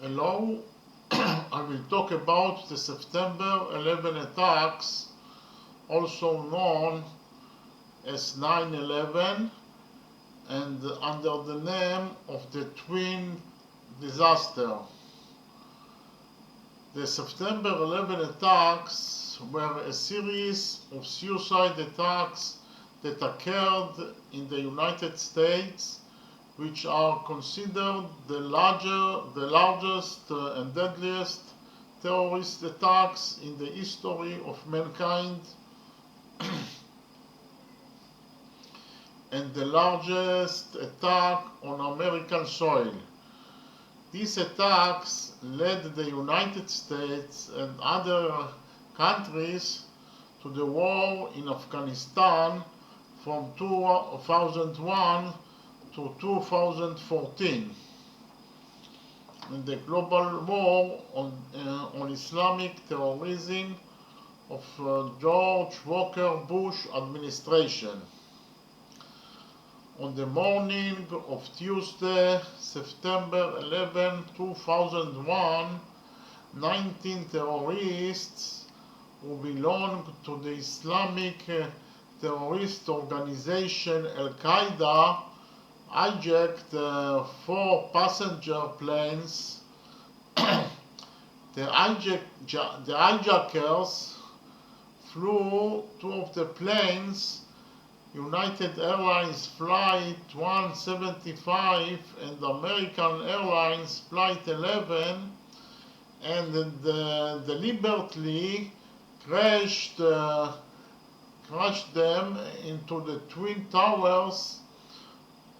Hello, I will talk about the September 11 attacks, also known as 9/11, and under the name of the Twin Disaster. The September 11 attacks were a series of suicide attacks that occurred in the United States, which are considered the largest and deadliest terrorist attacks in the history of mankind and the largest attack on American soil. These attacks led the United States and other countries to the war in Afghanistan from 2001 to 2014, and the global war on Islamic terrorism of George Walker Bush administration. On the morning of Tuesday, September 11, 2001, 19 terrorists who belonged to the Islamic terrorist organization Al-Qaeda hijacked 4 passenger planes. The hijackers flew 2 of the planes, United Airlines Flight 175 and American Airlines Flight 11, and deliberately crashed them into the Twin Towers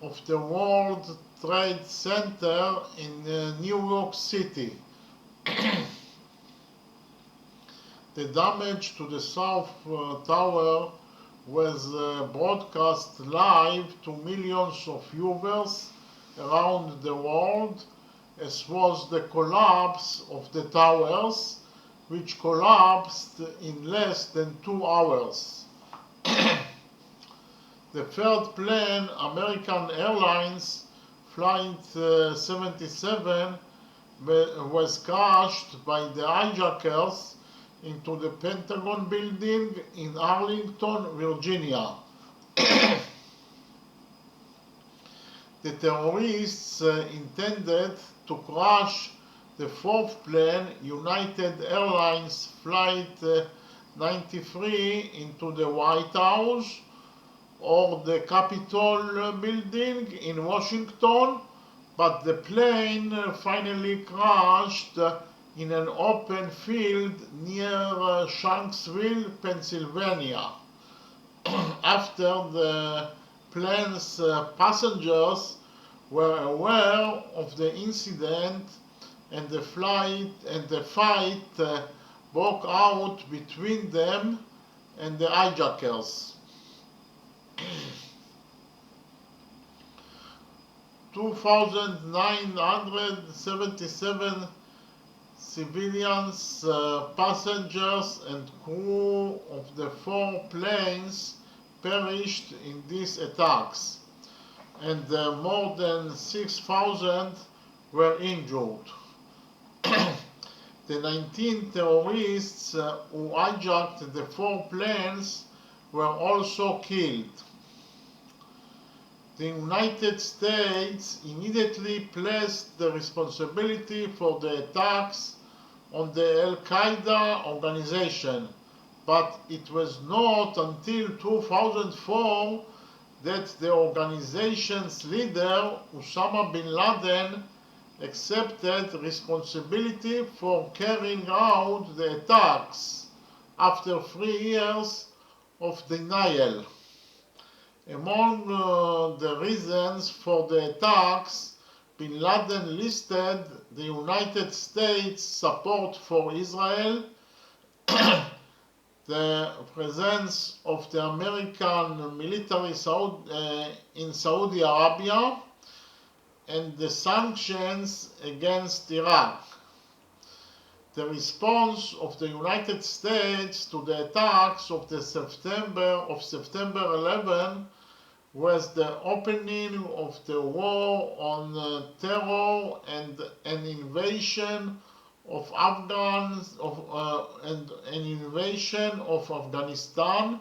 of the World Trade Center in New York City. The damage to the South Tower was broadcast live to millions of viewers around the world, as was the collapse of the towers, which collapsed in less than 2 hours. The third plane, American Airlines Flight 77, was crashed by the hijackers into the Pentagon building in Arlington, Virginia. The terrorists intended to crash the 4th plane, United Airlines Flight 93, into the White House or the Capitol building in Washington, but the plane finally crashed in an open field near Shanksville, Pennsylvania. After the plane's passengers were aware of the incident and the fight broke out between them and the hijackers. 2,977 civilians, passengers and crew of the 4 planes perished in these attacks, and more than 6,000 were injured. The 19 terrorists who hijacked the 4 planes were also killed. The United States immediately placed the responsibility for the attacks on the Al-Qaeda organization, but it was not until 2004 that the organization's leader, Osama bin Laden, accepted responsibility for carrying out the attacks after 3 years of denial. Among the reasons for the attacks, bin Laden listed the United States' support for Israel, the presence of the American military in Saudi Arabia, and the sanctions against Iraq. The response of the United States to the attacks of September 11 was the opening of the war on terror and an invasion of Afghanistan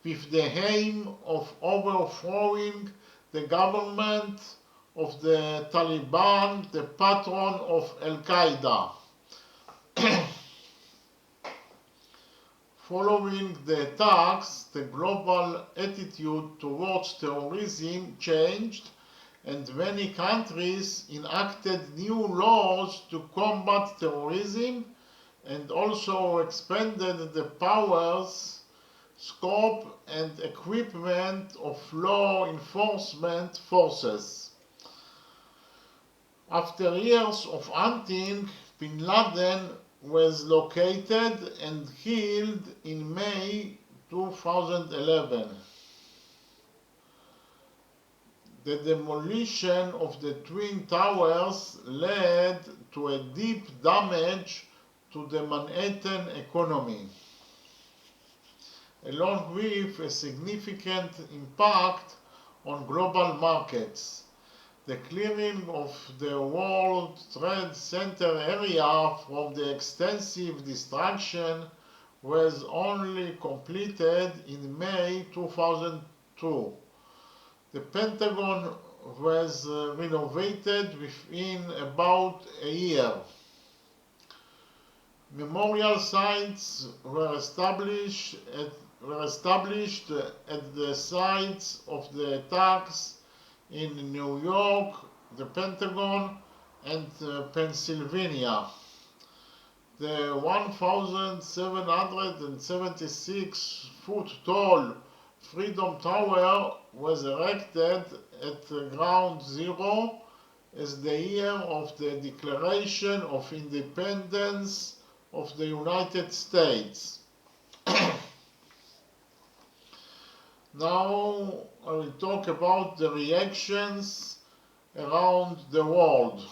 with the aim of overthrowing the government of the Taliban, the patron of Al-Qaeda. Following the attacks, the global attitude towards terrorism changed, and many countries enacted new laws to combat terrorism and also expanded the powers, scope, and equipment of law enforcement forces. After years of hunting, bin Laden was located and killed in May 2011. The demolition of the Twin Towers led to a deep damage to the Manhattan economy, along with a significant impact on global markets. The clearing of the World Trade Center area from the extensive destruction was only completed in May 2002. The Pentagon was renovated within about a year. Memorial sites were established at the sites of the attacks in New York, the Pentagon, and Pennsylvania. The 1,776 foot tall Freedom Tower was erected at Ground Zero as the year of the Declaration of Independence of the United States. Now I will talk about the reactions around the world.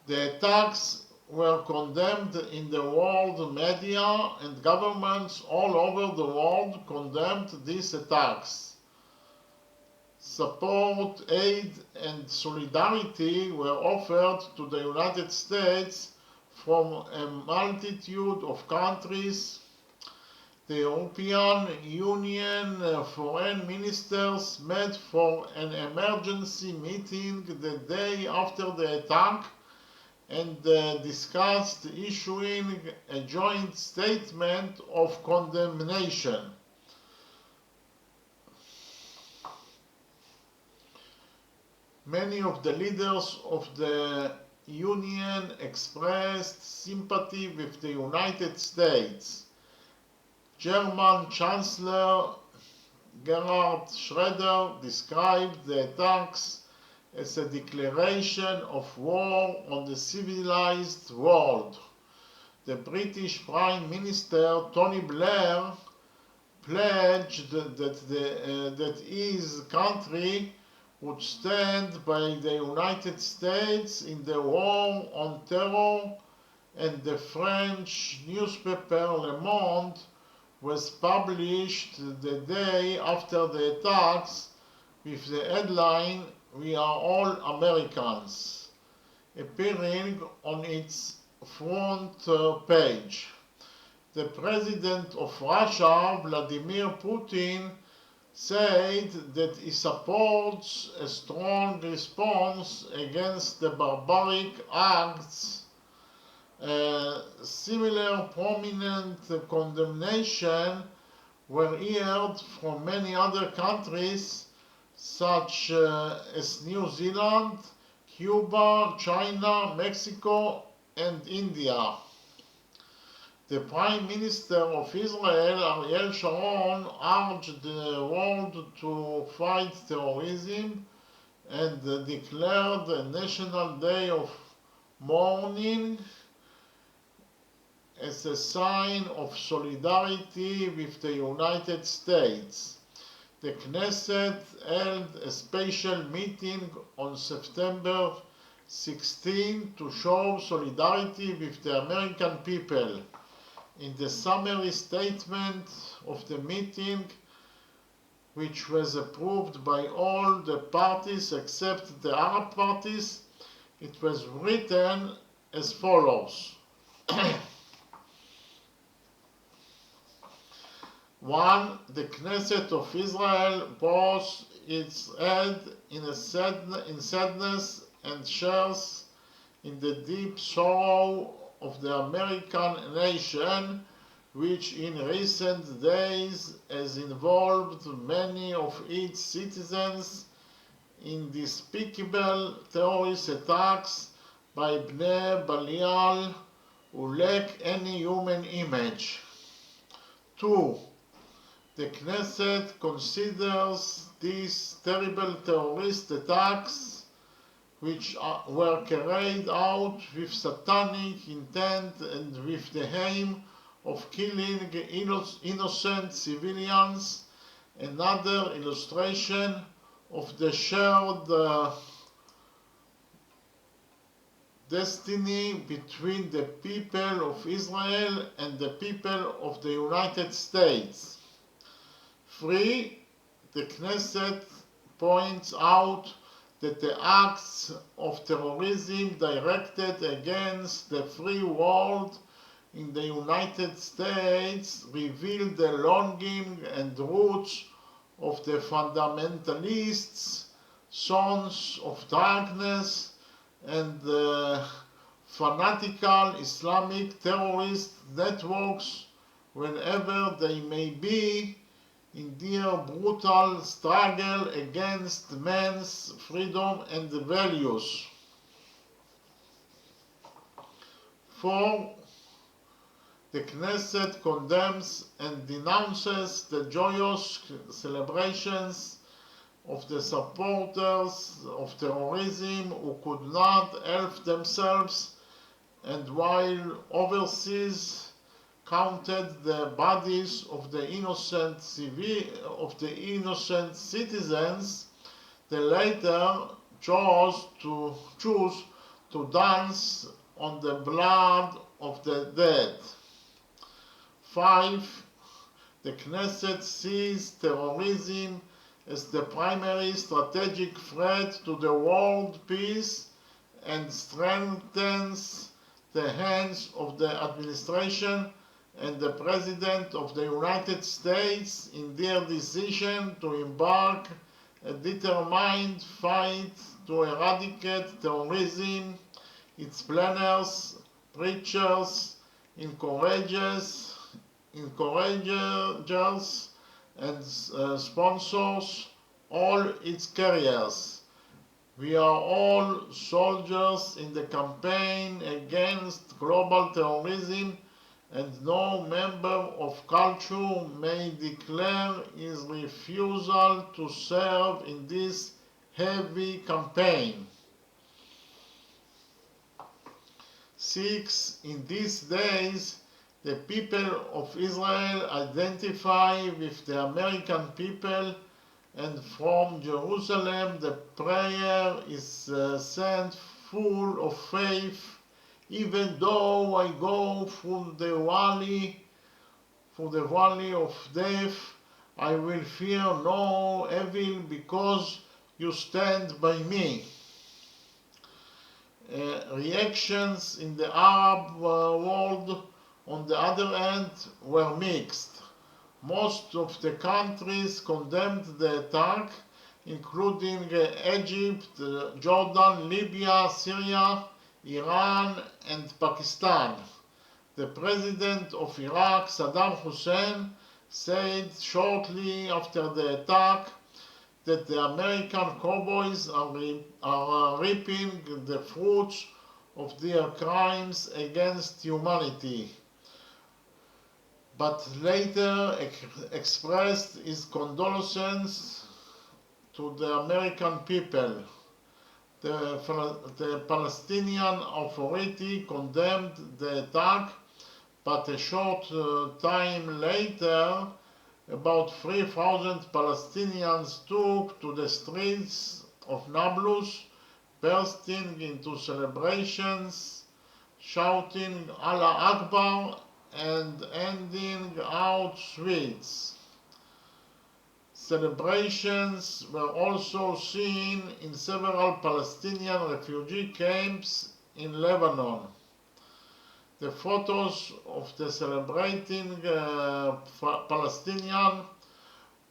The attacks were condemned in the world media, and governments all over the world condemned these attacks. Support, aid, and solidarity were offered to the United States from a multitude of countries. The European Union foreign ministers met for an emergency meeting the day after the attack and discussed issuing a joint statement of condemnation. Many of the leaders of the Union expressed sympathy with the United States. German Chancellor Gerhard Schroeder described the attacks as a declaration of war on the civilized world. The British Prime Minister Tony Blair pledged that his country would stand by the United States in the war on terror, and the French newspaper Le Monde was published the day after the attacks with the headline "We are all Americans," appearing on its front page. The President of Russia, Vladimir Putin, said that he supports a strong response against the barbaric acts. Similar prominent condemnation were heard from many other countries such as New Zealand, Cuba, China, Mexico, and India. The Prime Minister of Israel, Ariel Sharon, urged the world to fight terrorism and declared a national day of mourning as a sign of solidarity with the United States. The Knesset held a special meeting on September 16 to show solidarity with the American people. In the summary statement of the meeting, which was approved by all the parties except the Arab parties. It was written as follows. 1. The Knesset of Israel bows its head in sadness and shares in the deep sorrow of the American nation, which in recent days has involved many of its citizens in despicable terrorist attacks by Bnei Belial who lack any human image. 2. The Knesset considers these terrible terrorist attacks, which were carried out with satanic intent and with the aim of killing innocent civilians, another illustration of the shared destiny between the people of Israel and the people of the United States. 3. The Knesset points out that the acts of terrorism directed against the free world in the United States reveal the longing and roots of the fundamentalists, sons of darkness, and the fanatical Islamic terrorist networks, whenever they may be, in their brutal struggle against man's freedom and values. 4. The Knesset condemns and denounces the joyous celebrations of the supporters of terrorism who could not help themselves, and while overseas counted the bodies of the innocent citizens, the latter chose to dance on the blood of the dead. 5. The Knesset sees terrorism as the primary strategic threat to the world peace and strengthens the hands of the administration and the President of the United States in their decision to embark a determined fight to eradicate terrorism. Its planners, preachers, encouragers, and sponsors, all its carriers. We are all soldiers in the campaign against global terrorism, and no member of culture may declare his refusal to serve in this heavy campaign. 6. In these days, the people of Israel identify with the American people, and from Jerusalem the prayer is sent full of faith. Even though I go through the valley of death, I will fear no evil, because you stand by me. Reactions in the Arab world, on the other hand, were mixed. Most of the countries condemned the attack, including Egypt, Jordan, Libya, Syria, Iran, and Pakistan. The president of Iraq, Saddam Hussein, said shortly after the attack that the American cowboys are reaping the fruits of their crimes against humanity, but later expressed his condolences to the American people. The Palestinian Authority condemned the attack, but a short time later, about 3,000 Palestinians took to the streets of Nablus, bursting into celebrations, shouting Allah Akbar, and handing out sweets. Celebrations were also seen in several Palestinian refugee camps in Lebanon. The photos of the celebrating Palestinian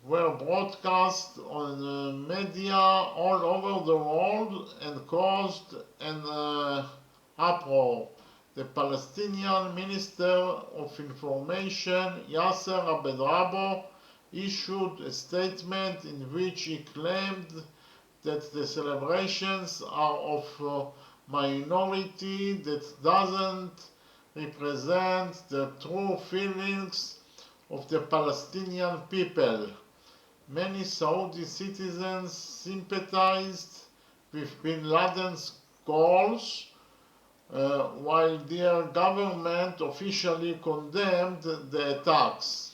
were broadcast on media all over the world and caused an uproar. The Palestinian Minister of Information, Yasser Abed-Rabo, issued a statement in which he claimed that the celebrations are of a minority that doesn't represent the true feelings of the Palestinian people. Many Saudi citizens sympathized with bin Laden's goals, while their government officially condemned the attacks.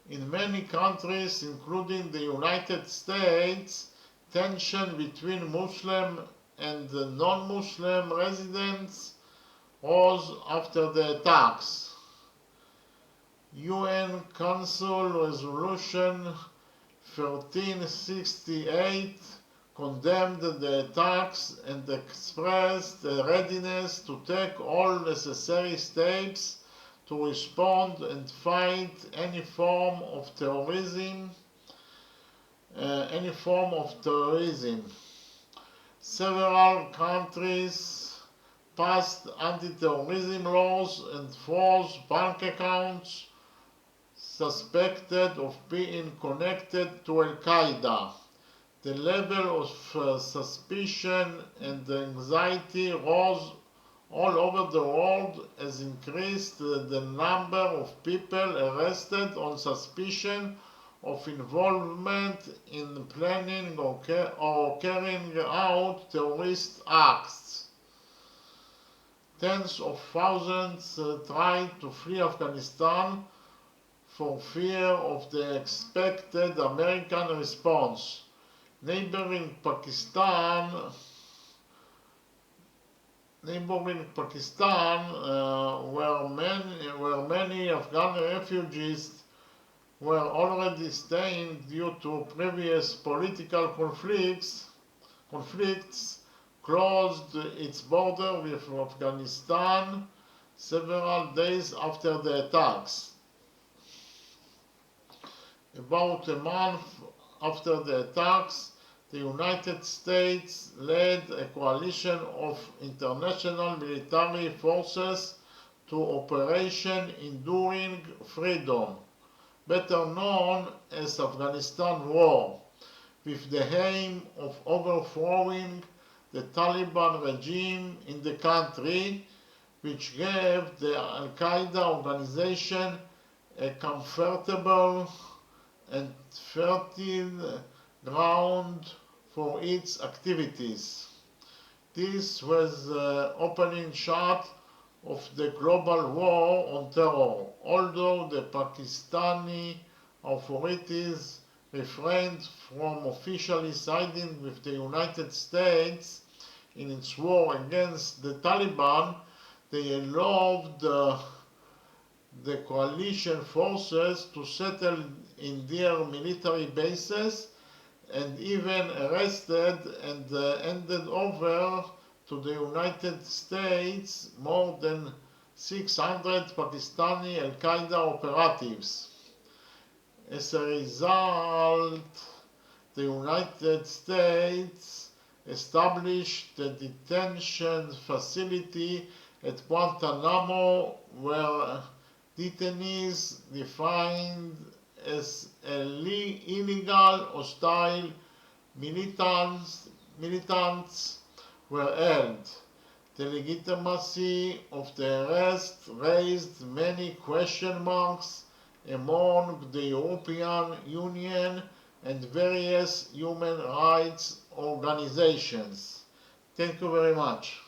In many countries, including the United States, tension between Muslim and non-Muslim residents rose after the attacks. UN Council Resolution 1368 condemned the attacks and expressed a readiness to take all necessary steps to respond and fight any form of terrorism. Several countries passed anti-terrorism laws and froze bank accounts suspected of being connected to Al-Qaeda. The level of suspicion and anxiety rose all over the world, has increased the number of people arrested on suspicion of involvement in planning or carrying out terrorist acts. Tens of thousands tried to flee Afghanistan for fear of the expected American response. Neighboring Pakistan, where many Afghan refugees were already staying due to previous political conflicts, closed its border with Afghanistan several days after the attacks. About a month after the attacks, the United States led a coalition of international military forces to Operation Enduring Freedom, better known as Afghanistan War, with the aim of overthrowing the Taliban regime in the country, which gave the Al-Qaeda organization a comfortable and fertile ground for its activities. This was the opening shot of the global war on terror, although the Pakistani authorities refrained from officially siding with the United States in its war against the Taliban. They allowed the coalition forces to settle in their military bases and even arrested and handed over to the United States more than 600 Pakistani Al-Qaeda operatives. As a result, the United States established a detention facility at Guantanamo where detainees defined as illegal hostile militants were held. The legitimacy of the arrest raised many question marks among the European Union and various human rights organizations. Thank you very much.